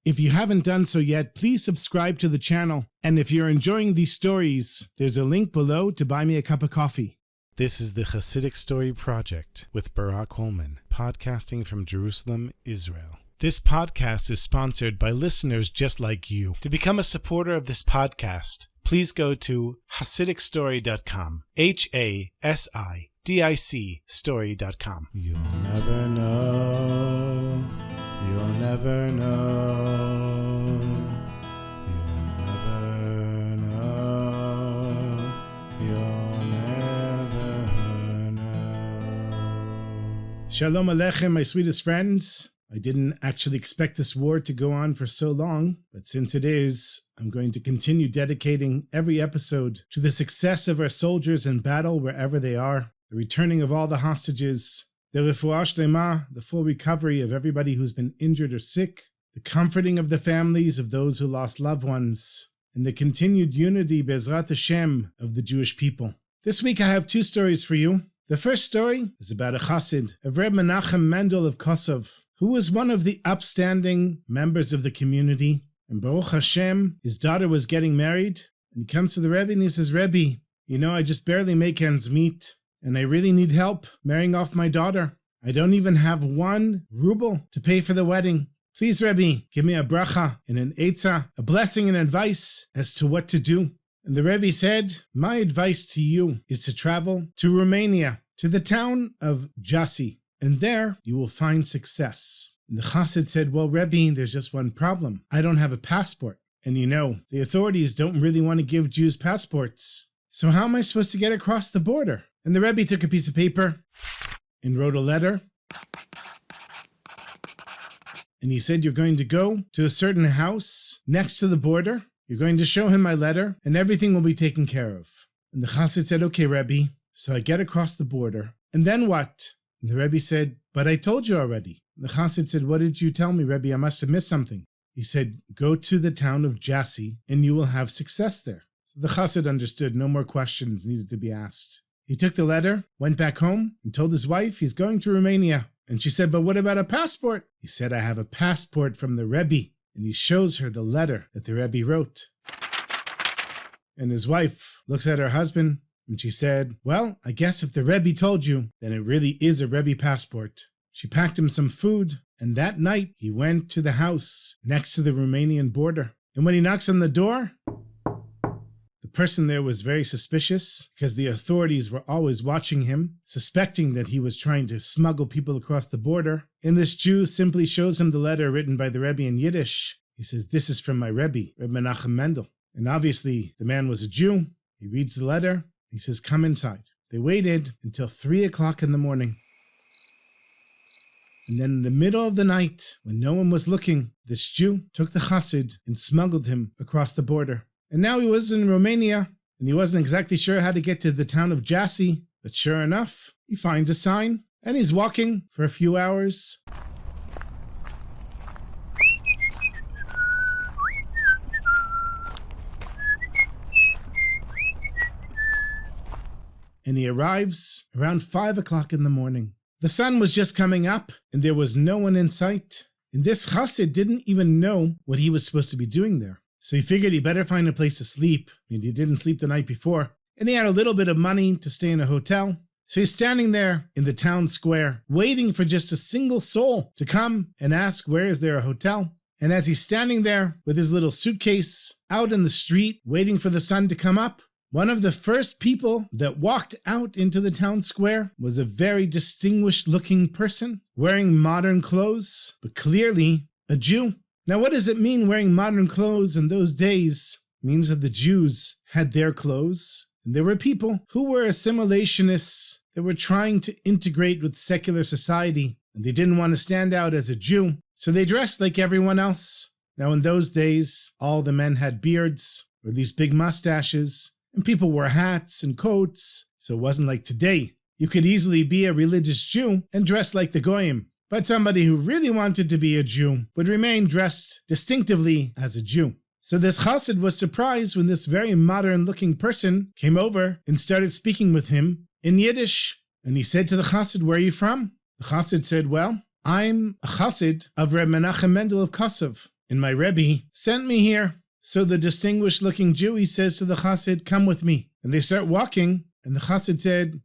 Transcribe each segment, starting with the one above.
If you haven't done so yet, please subscribe to the channel. And if you're enjoying these stories, there's a link below to buy me a cup of coffee. This is the Chassidic Story Project with Barak Hullman, podcasting from Jerusalem, Israel. This podcast is sponsored by listeners just like you. To become a supporter of this podcast, please go to HasidicStory.com, HASIDIC story.com. You'll never know, you'll never know, you'll never know, you'll never know. Shalom Aleichem, my sweetest friends. I didn't actually expect this war to go on for so long, but since it is, I'm going to continue dedicating every episode to the success of our soldiers in battle wherever they are, the returning of all the hostages, the refuah shlema, the full recovery of everybody who's been injured or sick, the comforting of the families of those who lost loved ones, and the continued unity, Bezrat Hashem, of the Jewish people. This week I have two stories for you. The first story is about a chassid, of Reb Menachem Mendel of Kosov, who was one of the upstanding members of the community. And Baruch Hashem, his daughter was getting married, and he comes to the Rebbe and he says, Rebbe, you know, I just barely make ends meet, and I really need help marrying off my daughter. I don't even have 1 ruble to pay for the wedding. Please, Rebbe, give me a bracha and an eitzah, a blessing and advice as to what to do. And the Rebbe said, my advice to you is to travel to Romania, to the town of Jassy, and there you will find success. And the chassid said, well, Rebbe, there's just one problem. I don't have a passport. And you know, the authorities don't really want to give Jews passports. So how am I supposed to get across the border? And the Rebbe took a piece of paper and wrote a letter. And he said, you're going to go to a certain house next to the border. You're going to show him my letter, and everything will be taken care of. And the chassid said, okay, Rebbe. So I get across the border. And then what? And the Rebbe said, but I told you already. And the chassid said, what did you tell me, Rebbe? I must have missed something. He said, go to the town of Jassy, and you will have success there. So the chassid understood. No more questions needed to be asked. He took the letter, went back home, and told his wife he's going to Romania. And she said, but what about a passport? He said, I have a passport from the Rebbe. And he shows her the letter that the Rebbe wrote. And his wife looks at her husband, and she said, well, I guess if the Rebbe told you, then it really is a Rebbe passport. She packed him some food, and that night he went to the house next to the Romanian border. And when he knocks on the door, the person there was very suspicious because the authorities were always watching him, suspecting that he was trying to smuggle people across the border. And this Jew simply shows him the letter written by the Rebbe in Yiddish. He says, this is from my Rebbe, Reb Menachem Mendel. And obviously the man was a Jew. He reads the letter. He says, come inside. They waited until 3 o'clock in the morning. And then in the middle of the night, when no one was looking, this Jew took the chassid and smuggled him across the border. And now he was in Romania, and he wasn't exactly sure how to get to the town of Jassy, but sure enough, he finds a sign, and he's walking for a few hours. And he arrives around 5 o'clock in the morning. The sun was just coming up, and there was no one in sight. And this chassid didn't even know what he was supposed to be doing there. So he figured he better find a place to sleep. I mean, he didn't sleep the night before. And he had a little bit of money to stay in a hotel. So he's standing there in the town square, waiting for just a single soul to come and ask, where is there a hotel? And as he's standing there with his little suitcase out in the street, waiting for the sun to come up, one of the first people that walked out into the town square was a very distinguished-looking person, wearing modern clothes, but clearly a Jew. Now, what does it mean wearing modern clothes in those days? It means that the Jews had their clothes, and there were people who were assimilationists that were trying to integrate with secular society, and they didn't want to stand out as a Jew, so they dressed like everyone else. Now, in those days, all the men had beards, or these big mustaches, and people wore hats and coats, so it wasn't like today. You could easily be a religious Jew and dress like the Goyim, but somebody who really wanted to be a Jew would remain dressed distinctively as a Jew. So this chassid was surprised when this very modern-looking person came over and started speaking with him in Yiddish. And he said to the chassid, where are you from? The chassid said, well, I'm a chassid of Reb Menachem Mendel of Kosov. and my rebbi sent me here. So the distinguished-looking Jew, he says to the Chassid, come with me. And they start walking, and the Chassid said,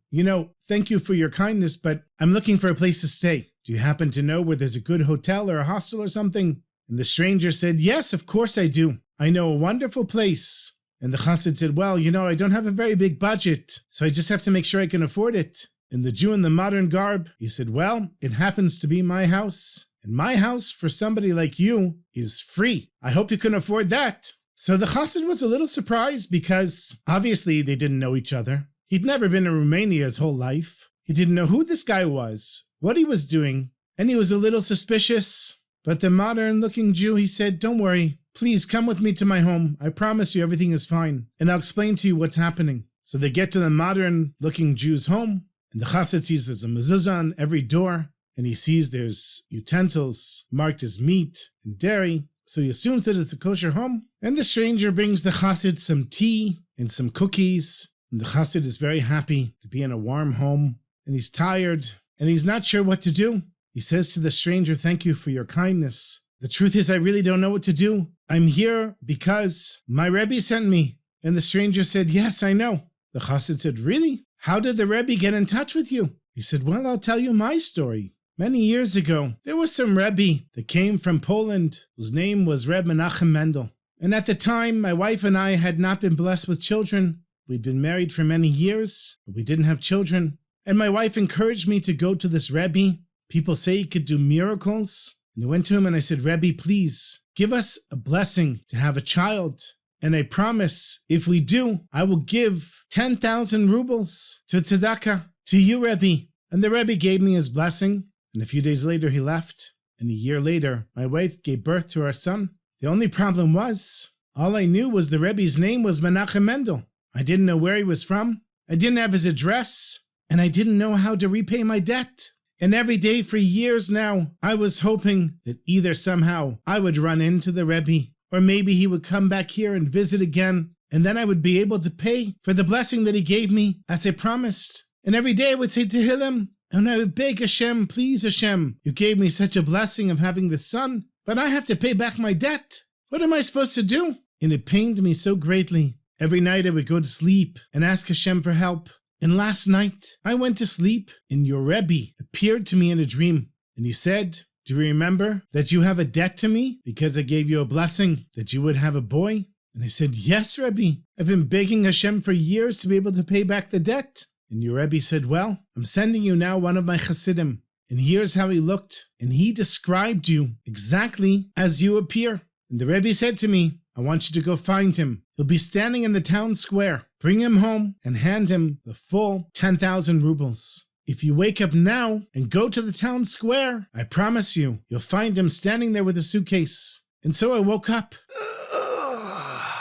thank you for your kindness, but I'm looking for a place to stay. Do you happen to know where there's a good hotel or a hostel or something? And the stranger said, yes, of course I do. I know a wonderful place. And the Chassid said, well, I don't have a very big budget, so I just have to make sure I can afford it. And the Jew in the modern garb, he said, well, it happens to be my house. And my house, for somebody like you, is free. I hope you can afford that. So the Chassid was a little surprised because obviously they didn't know each other. He'd never been to Romania his whole life. He didn't know who this guy was, what he was doing, and he was a little suspicious. But the modern-looking Jew, he said, don't worry. Please come with me to my home. I promise you everything is fine. And I'll explain to you what's happening. So they get to the modern-looking Jew's home. And the Chassid sees there's a mezuzah on every door. And he sees there's utensils marked as meat and dairy. So he assumes that it's a kosher home. And the stranger brings the Chassid some tea and some cookies. And the Chassid is very happy to be in a warm home. And he's tired. And he's not sure what to do. He says to the stranger, thank you for your kindness. The truth is, I really don't know what to do. I'm here because my rebbi sent me. And the stranger said, yes, I know. The Chassid said, really? How did the rebbi get in touch with you? He said, well, I'll tell you my story. Many years ago, there was some rebbi that came from Poland whose name was Reb Menachem Mendel. And at the time, my wife and I had not been blessed with children. We'd been married for many years, but we didn't have children. And my wife encouraged me to go to this rebbi. People say he could do miracles. And I went to him and I said, Rebbe, please give us a blessing to have a child. And I promise, if we do, I will give 10,000 rubles to tzedakah, to you, Rebbe. And the Rebbe gave me his blessing. And a few days later, he left. And a year later, my wife gave birth to our son. The only problem was, all I knew was the Rebbe's name was Menachem Mendel. I didn't know where he was from. I didn't have his address. And I didn't know how to repay my debt. And every day for years now, I was hoping that either somehow I would run into the Rebbe, or maybe he would come back here and visit again, and then I would be able to pay for the blessing that he gave me, as I promised. And every day I would say Tehillim, and I would beg Hashem, please Hashem, you gave me such a blessing of having this son, but I have to pay back my debt. What am I supposed to do? And it pained me so greatly. Every night I would go to sleep and ask Hashem for help. And last night, I went to sleep, and your Rebbe appeared to me in a dream. And he said, do you remember that you have a debt to me because I gave you a blessing that you would have a boy? And I said, yes, Rebbe. I've been begging Hashem for years to be able to pay back the debt. And your Rebbe said, well, I'm sending you now one of my Chassidim. And here's how he looked. And he described you exactly as you appear. And the Rebbe said to me, I want you to go find him. He'll be standing in the town square. Bring him home and hand him the full 10,000 rubles. If you wake up now and go to the town square, I promise you, you'll find him standing there with a suitcase. And so I woke up.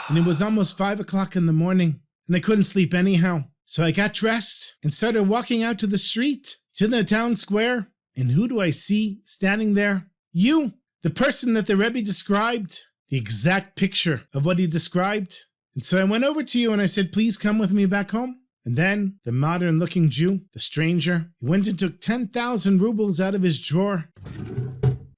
And it was almost 5 o'clock in the morning, and I couldn't sleep anyhow. So I got dressed and started walking out to the street, to the town square. And who do I see standing there? You, the person that the Rebbe described. The exact picture of what he described. And so I went over to you and I said, please come with me back home. And then the modern-looking Jew, the stranger, he went and took 10,000 rubles out of his drawer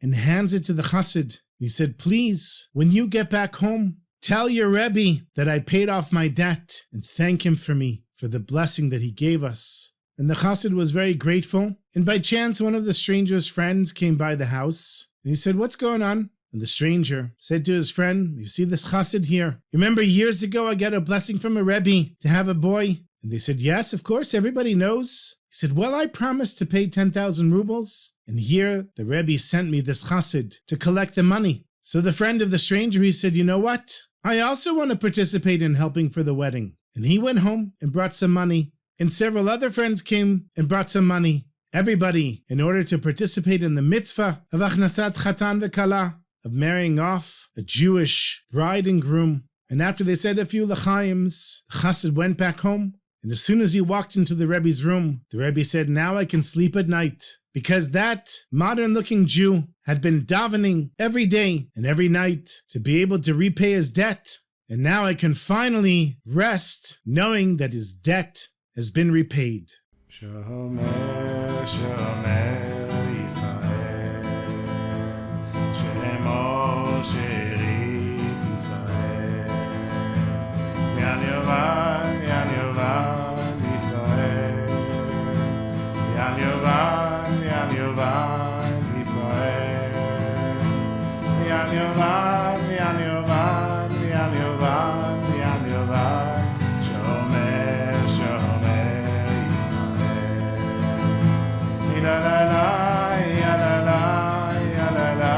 and hands it to the Chassid. He said, please, when you get back home, tell your Rebbe that I paid off my debt and thank him for me, for the blessing that he gave us. And the Chassid was very grateful. And by chance, one of the stranger's friends came by the house. And he said, what's going on? And the stranger said to his friend, you see this Chassid here? Remember years ago I got a blessing from a Rebbe to have a boy? And they said, yes, of course, everybody knows. He said, well, I promised to pay 10,000 rubles. And here the Rebbe sent me this Chassid to collect the money. So the friend of the stranger, he said, you know what? I also want to participate in helping for the wedding. And he went home and brought some money. And several other friends came and brought some money. Everybody, in order to participate in the mitzvah of Achnasat Chatan v'Kala, of marrying off a Jewish bride and groom. And after they said a few l'chaims, the Chassid went back home. And as soon as he walked into the Rebbe's room, the Rebbe said, now I can sleep at night. Because that modern-looking Jew had been davening every day and every night to be able to repay his debt. And now I can finally rest knowing that his debt has been repaid. Shomer, Shomer Yisrael, Shemo, Yovan, Lian Yovan, Lian Yovan, Lian Yovan, Shomer, Shomer Yisrael. La la la, ya la la, ya la la.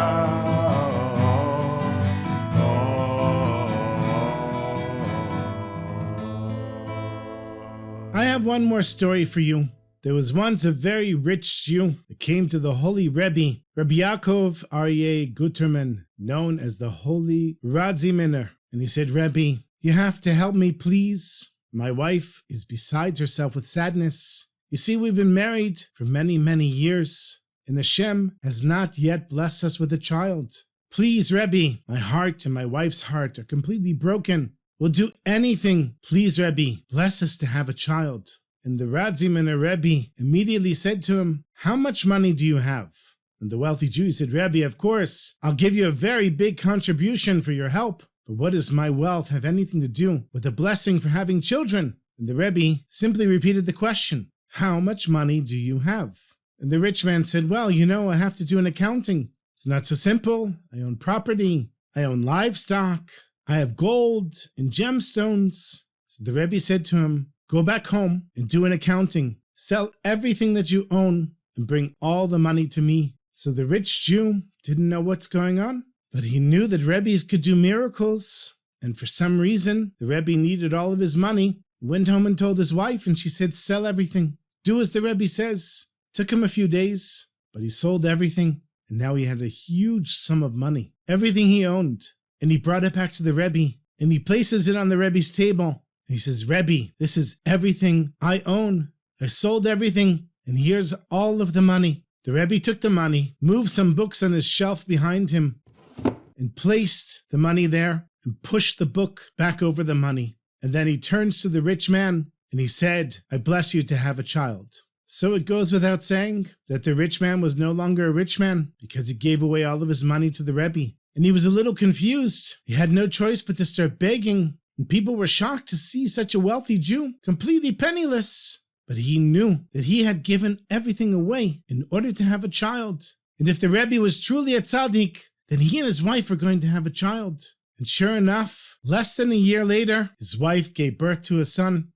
I have one more story for you. There was once a very rich Jew that came to the holy rebbi, Rabbi Yaakov Aryeh Guterman, known as the Holy Radziminer. And he said, Rebbe, you have to help me, please. My wife is beside herself with sadness. You see, we've been married for many, many years, and Hashem has not yet blessed us with a child. Please, Rebbe, my heart and my wife's heart are completely broken. We'll do anything. Please, Rebbe, bless us to have a child. And the Radziminer Rebbe immediately said to him, how much money do you have? And the wealthy Jew said, Rebbe, of course, I'll give you a very big contribution for your help. But what does my wealth have anything to do with a blessing for having children? And the Rebbe simply repeated the question, how much money do you have? And the rich man said, well, I have to do an accounting. It's not so simple. I own property. I own livestock. I have gold and gemstones. So the Rebbe said to him, go back home and do an accounting. Sell everything that you own and bring all the money to me. So the rich Jew didn't know what's going on, but he knew that Rebbes could do miracles. And for some reason, the Rebbe needed all of his money. He went home and told his wife, and she said, sell everything. Do as the Rebbe says. Took him a few days, but he sold everything. And now he had a huge sum of money, everything he owned. And he brought it back to the Rebbe, and he places it on the Rebbe's table. And he says, Rebbe, this is everything I own. I sold everything, and here's all of the money. The Rebbe took the money, moved some books on his shelf behind him, and placed the money there, and pushed the book back over the money. And then he turns to the rich man, and he said, I bless you to have a child. So it goes without saying that the rich man was no longer a rich man, because he gave away all of his money to the Rebbe. And he was a little confused. He had no choice but to start begging. And people were shocked to see such a wealthy Jew, completely penniless. But he knew that he had given everything away in order to have a child. And if the Rebbe was truly a tzaddik, then he and his wife were going to have a child. And sure enough, less than a year later, his wife gave birth to a son.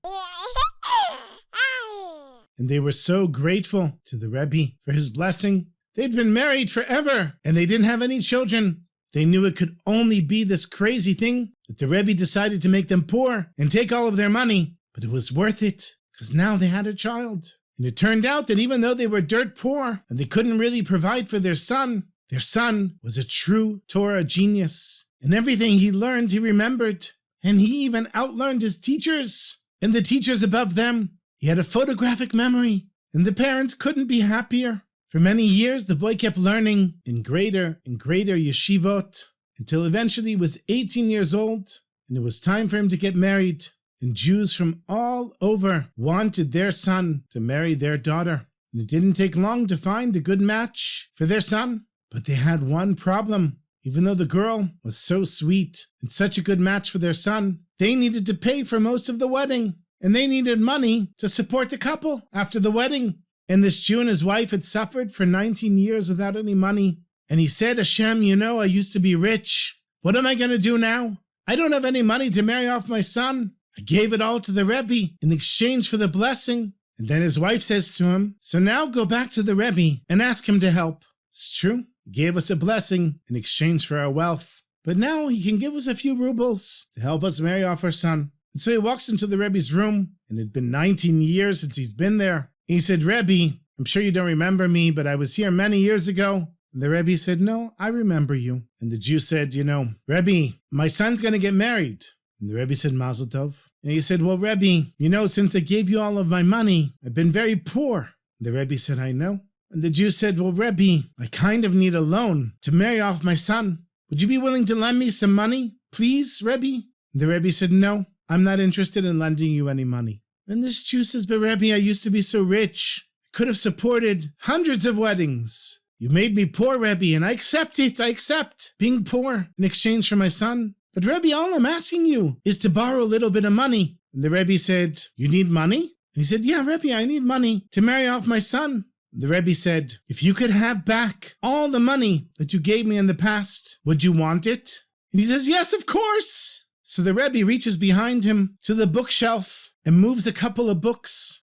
And they were so grateful to the Rebbe for his blessing. They'd been married forever, and they didn't have any children. They knew it could only be this crazy thing that the Rebbe decided to make them poor and take all of their money. But it was worth it, because now they had a child. And it turned out that even though they were dirt poor and they couldn't really provide for their son was a true Torah genius. And everything he learned, he remembered. And he even outlearned his teachers and the teachers above them. He had a photographic memory, and the parents couldn't be happier. For many years, the boy kept learning in greater and greater yeshivot, until eventually he was 18 years old, and it was time for him to get married. And Jews from all over wanted their son to marry their daughter. And it didn't take long to find a good match for their son. But they had one problem. Even though the girl was so sweet and such a good match for their son, they needed to pay for most of the wedding. And they needed money to support the couple after the wedding. And this Jew and his wife had suffered for 19 years without any money. And he said, Hashem, I used to be rich. What am I going to do now? I don't have any money to marry off my son. I gave it all to the Rebbe in exchange for the blessing. And then his wife says to him, so now go back to the Rebbe and ask him to help. It's true. He gave us a blessing in exchange for our wealth. But now he can give us a few rubles to help us marry off our son. And so he walks into the Rebbe's room, and it had been 19 years since he's been there. He said, Rebbe, I'm sure you don't remember me, but I was here many years ago. And the Rebbe said, no, I remember you. And the Jew said, Rebbe, my son's going to get married. And the Rebbe said, Mazel Tov. And he said, well, Rebbe, since I gave you all of my money, I've been very poor. And the Rebbe said, I know. And the Jew said, well, Rebbe, I kind of need a loan to marry off my son. Would you be willing to lend me some money, please, Rebbe? And the Rebbe said, no, I'm not interested in lending you any money. And this Jew says, but Rebbe, I used to be so rich. I could have supported hundreds of weddings. You made me poor, Rebbe, and I accept it. I accept being poor in exchange for my son. But Rebbe, all I'm asking you is to borrow a little bit of money. And the Rebbe said, you need money? And he said, yeah, Rebbe, I need money to marry off my son. The Rebbe said, if you could have back all the money that you gave me in the past, would you want it? And he says, yes, of course. So the Rebbe reaches behind him to the bookshelf and moves a couple of books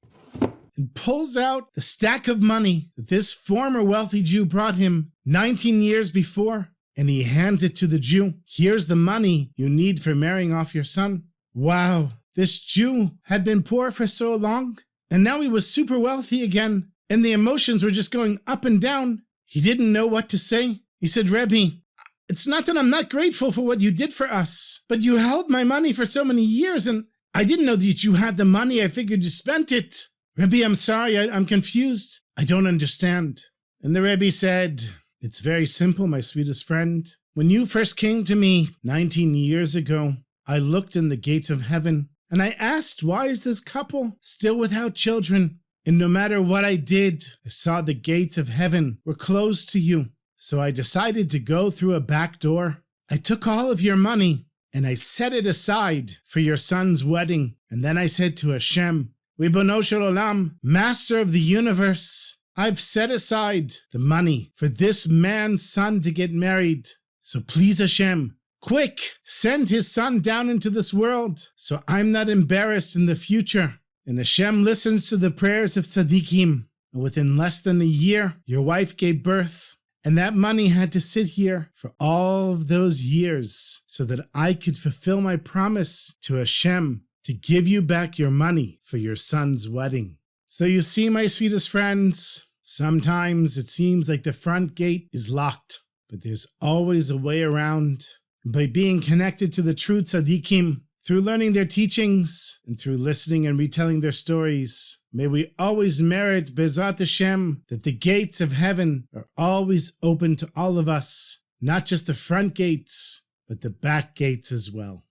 and pulls out the stack of money that this former wealthy Jew brought him 19 years before. And he hands it to the Jew. Here's the money you need for marrying off your son. Wow, this Jew had been poor for so long, and now he was super wealthy again, and the emotions were just going up and down. He didn't know what to say. He said, Rebbe, it's not that I'm not grateful for what you did for us, but you held my money for so many years, and I didn't know that you had the money. I figured you spent it. Rebbe, I'm sorry, I'm confused. I don't understand. And the Rebbe said, it's very simple, my sweetest friend. When you first came to me 19 years ago, I looked in the gates of heaven and I asked, why is this couple still without children? And no matter what I did, I saw the gates of heaven were closed to you. So I decided to go through a back door. I took all of your money and I set it aside for your son's wedding. And then I said to Hashem, Ribono Shel Olam, Master of the universe, I've set aside the money for this man's son to get married. So please, Hashem, quick, send his son down into this world so I'm not embarrassed in the future. And Hashem listens to the prayers of tzaddikim. And within less than a year, your wife gave birth. And that money had to sit here for all of those years so that I could fulfill my promise to Hashem to give you back your money for your son's wedding. So you see, my sweetest friends, sometimes it seems like the front gate is locked, but there's always a way around. And by being connected to the true tzaddikim, through learning their teachings, and through listening and retelling their stories, may we always merit, Bezat Hashem, that the gates of heaven are always open to all of us, not just the front gates, but the back gates as well.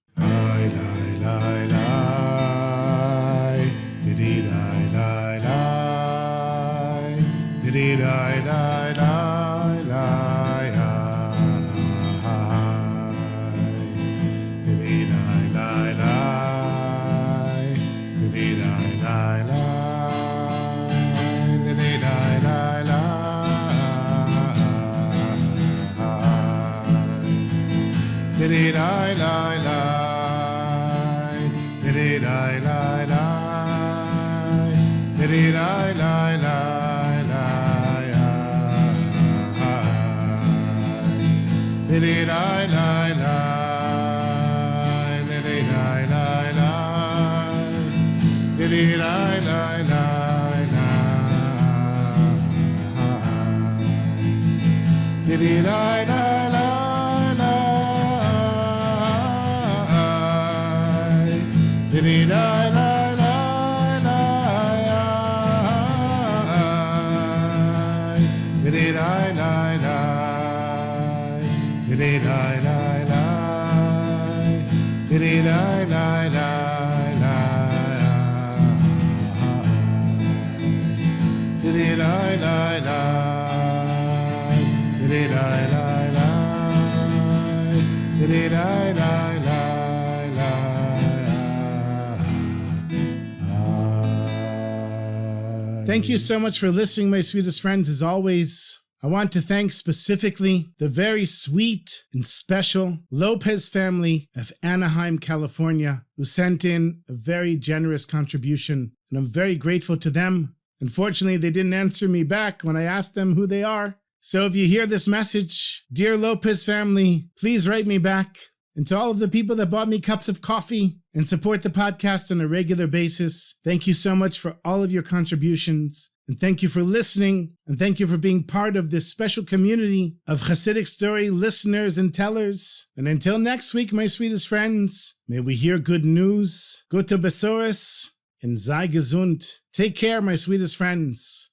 Thank you so much for listening, my sweetest friends. As always, I want to thank specifically the very sweet and special Lopez family of Anaheim, California, who sent in a very generous contribution, and I'm very grateful to them. Unfortunately, they didn't answer me back when I asked them who they are. So if you hear this message, dear Lopez family, please write me back. And to all of the people that bought me cups of coffee and support the podcast on a regular basis, thank you so much for all of your contributions. And thank you for listening. And thank you for being part of this special community of Chassidic story listeners and tellers. And until next week, my sweetest friends, may we hear good news. Gute Besoros and sei gesund. Take care, my sweetest friends.